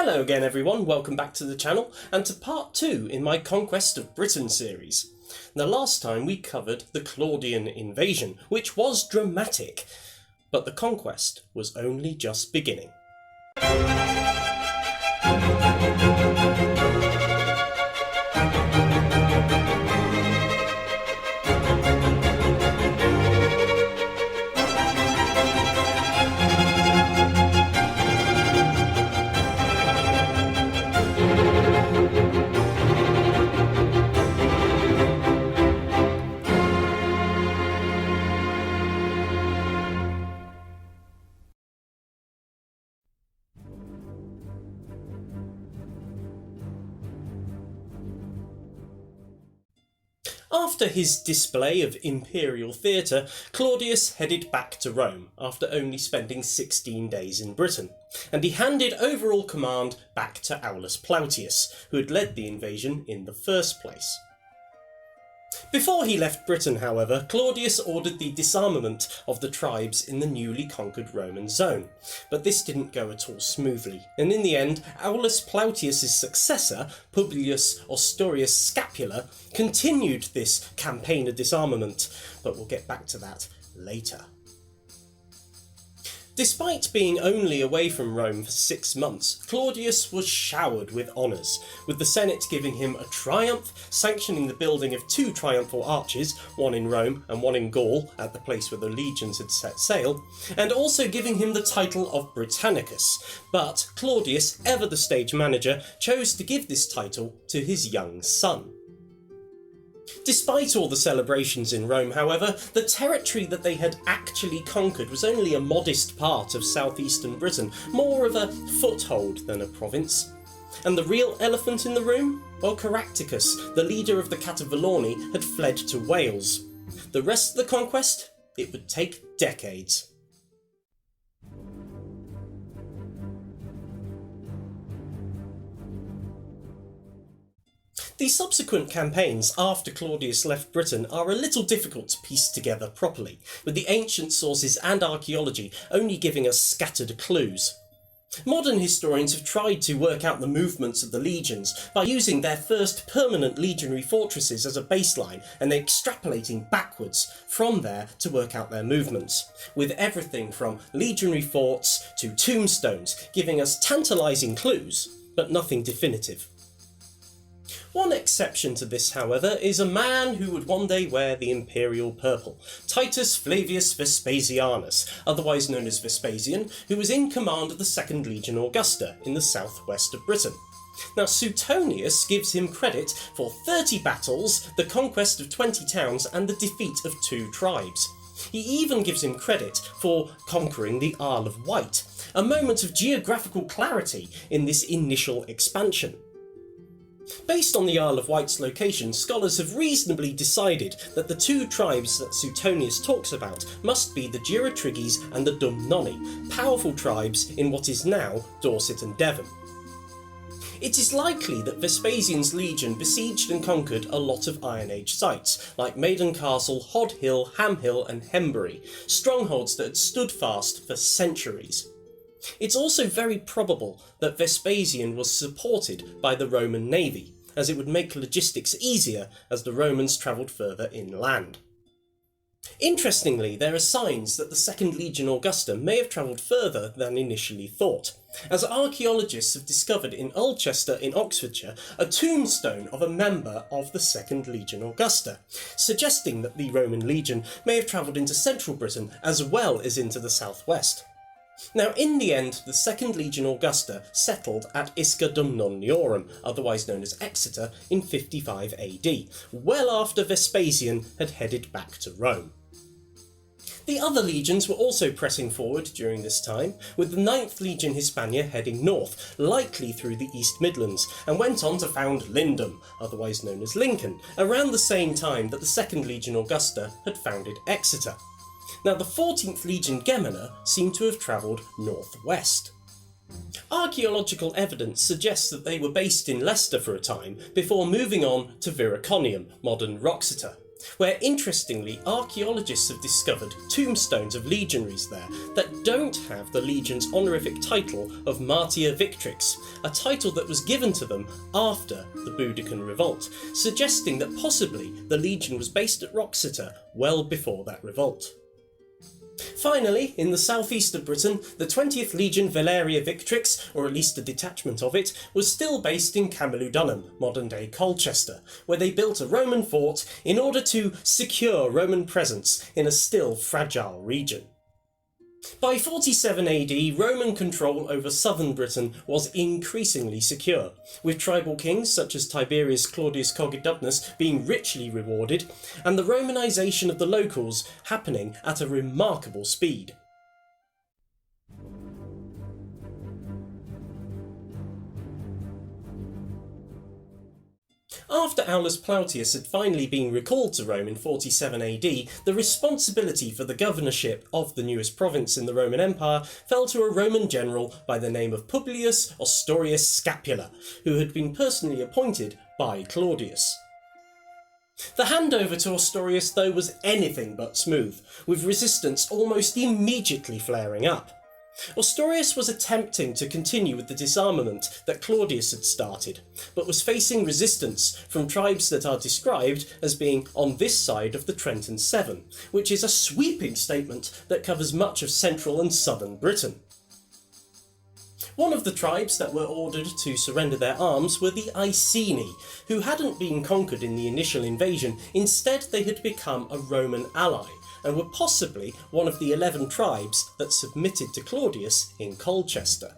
Hello again everyone, welcome back to the channel and to part 2 in my Conquest of Britain series. Now last time we covered the Claudian invasion, which was dramatic, but the conquest was only just beginning. After his display of imperial theatre, Claudius headed back to Rome after only spending 16 days in Britain, and he handed overall command back to Aulus Plautius, who had led the invasion in the first place. Before he left Britain, however, Claudius ordered the disarmament of the tribes in the newly conquered Roman zone, but this didn't go at all smoothly, and in the end, Aulus Plautius' successor, Publius Ostorius Scapula, continued this campaign of disarmament, but we'll get back to that later. Despite being only away from Rome for 6 months, Claudius was showered with honours, with the Senate giving him a triumph, sanctioning the building of 2 triumphal arches, one in Rome and one in Gaul, at the place where the legions had set sail, and also giving him the title of Britannicus. But Claudius, ever the stage manager, chose to give this title to his young son. Despite all the celebrations in Rome, however, the territory that they had actually conquered was only a modest part of southeastern Britain, more of a foothold than a province. And the real elephant in the room? Well, Caractacus, the leader of the Cativaloni, had fled to Wales. The rest of the conquest? It would take decades. The subsequent campaigns after Claudius left Britain are a little difficult to piece together properly, with the ancient sources and archaeology only giving us scattered clues. Modern historians have tried to work out the movements of the legions by using their first permanent legionary fortresses as a baseline and extrapolating backwards from there to work out their movements, with everything from legionary forts to tombstones giving us tantalising clues, but nothing definitive. One exception to this, however, is a man who would one day wear the imperial purple, Titus Flavius Vespasianus, otherwise known as Vespasian, who was in command of the 2nd Legion Augusta in the southwest of Britain. Now, Suetonius gives him credit for 30 battles, the conquest of 20 towns, and the defeat of 2 tribes. He even gives him credit for conquering the Isle of Wight, a moment of geographical clarity in this initial expansion. Based on the Isle of Wight's location, scholars have reasonably decided that the 2 tribes that Suetonius talks about must be the Durotriges and the Dumnoni, powerful tribes in what is now Dorset and Devon. It is likely that Vespasian's legion besieged and conquered a lot of Iron Age sites, like Maiden Castle, Hod Hill, Ham Hill and Hembury, strongholds that had stood fast for centuries. It's also very probable that Vespasian was supported by the Roman navy, as it would make logistics easier as the Romans travelled further inland. Interestingly, there are signs that the 2nd Legion Augusta may have travelled further than initially thought, as archaeologists have discovered in Ulchester in Oxfordshire a tombstone of a member of the 2nd Legion Augusta, suggesting that the Roman legion may have travelled into central Britain as well as into the southwest. Now, in the end, the 2nd Legion Augusta settled at Isca Dumnoniorum, otherwise known as Exeter, in 55 AD, well after Vespasian had headed back to Rome. The other legions were also pressing forward during this time, with the 9th Legion Hispania heading north, likely through the East Midlands, and went on to found Lindum, otherwise known as Lincoln, around the same time that the 2nd Legion Augusta had founded Exeter. Now, the 14th Legion Gemina seemed to have travelled northwest. Archaeological evidence suggests that they were based in Leicester for a time before moving on to Viraconium, modern Wroxeter, where interestingly archaeologists have discovered tombstones of legionaries there that don't have the legion's honorific title of Martyr Victrix, a title that was given to them after the Boudiccan revolt, suggesting that possibly the legion was based at Wroxeter well before that revolt. Finally, in the southeast of Britain, the 20th Legion Valeria Victrix, or at least a detachment of it, was still based in Camulodunum, modern-day Colchester, where they built a Roman fort in order to secure Roman presence in a still fragile region. By 47 AD, Roman control over southern Britain was increasingly secure, with tribal kings such as Tiberius Claudius Cogidubnus being richly rewarded, and the Romanisation of the locals happening at a remarkable speed. After Aulus Plautius had finally been recalled to Rome in 47 AD, the responsibility for the governorship of the newest province in the Roman Empire fell to a Roman general by the name of Publius Ostorius Scapula, who had been personally appointed by Claudius. The handover to Ostorius, though, was anything but smooth, with resistance almost immediately flaring up. Ostorius was attempting to continue with the disarmament that Claudius had started, but was facing resistance from tribes that are described as being on this side of the Trenton Severn, which is a sweeping statement that covers much of central and southern Britain. One of the tribes that were ordered to surrender their arms were the Iceni, who hadn't been conquered in the initial invasion. Instead, they had become a Roman ally, and were possibly one of the 11 tribes that submitted to Claudius in Colchester.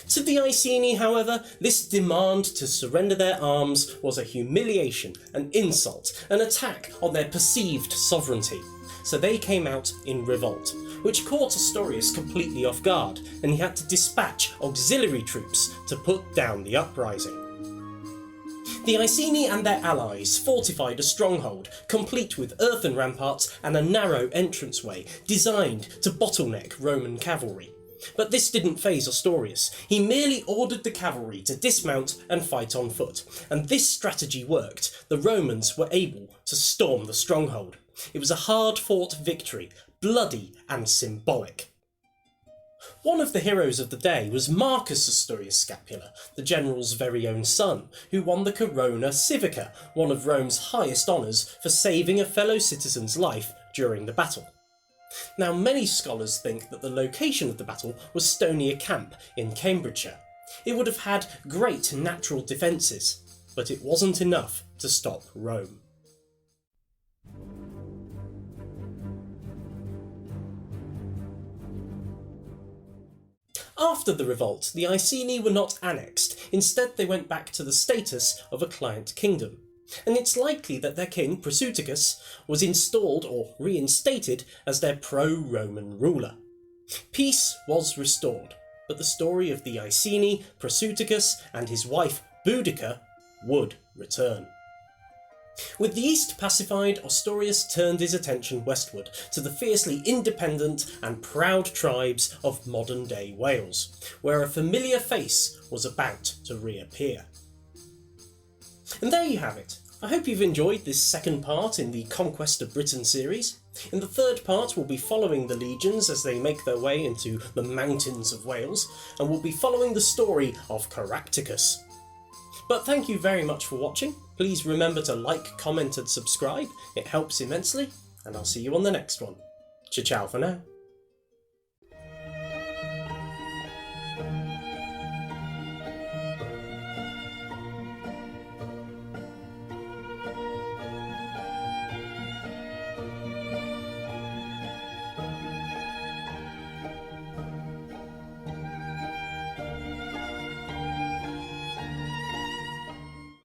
To the Iceni, however, this demand to surrender their arms was a humiliation, an insult, an attack on their perceived sovereignty, so they came out in revolt, which caught Ostorius completely off guard, and he had to dispatch auxiliary troops to put down the uprising. The Iceni and their allies fortified a stronghold, complete with earthen ramparts and a narrow entranceway, designed to bottleneck Roman cavalry. But this didn't faze Ostorius. He merely ordered the cavalry to dismount and fight on foot, and this strategy worked. The Romans were able to storm the stronghold. It was a hard-fought victory, bloody and symbolic. One of the heroes of the day was Marcus Ostorius Scapula, the general's very own son, who won the Corona Civica, one of Rome's highest honours, for saving a fellow citizen's life during the battle. Now, many scholars think that the location of the battle was Stonia Camp in Cambridgeshire. It would have had great natural defences, but it wasn't enough to stop Rome. After the revolt, the Iceni were not annexed. Instead, they went back to the status of a client kingdom. And it's likely that their king, Prasuticus, was installed or reinstated as their pro-Roman ruler. Peace was restored, but the story of the Iceni, Prasuticus, and his wife Boudica would return. With the east pacified, Ostorius turned his attention westward to the fiercely independent and proud tribes of modern-day Wales, where a familiar face was about to reappear. And there you have it. I hope you've enjoyed this second part in the Conquest of Britain series. In the third part, we'll be following the legions as they make their way into the mountains of Wales, and we'll be following the story of Caractacus. But thank you very much for watching. Please remember to like, comment and subscribe. It helps immensely, and I'll see you on the next one. Ciao for now.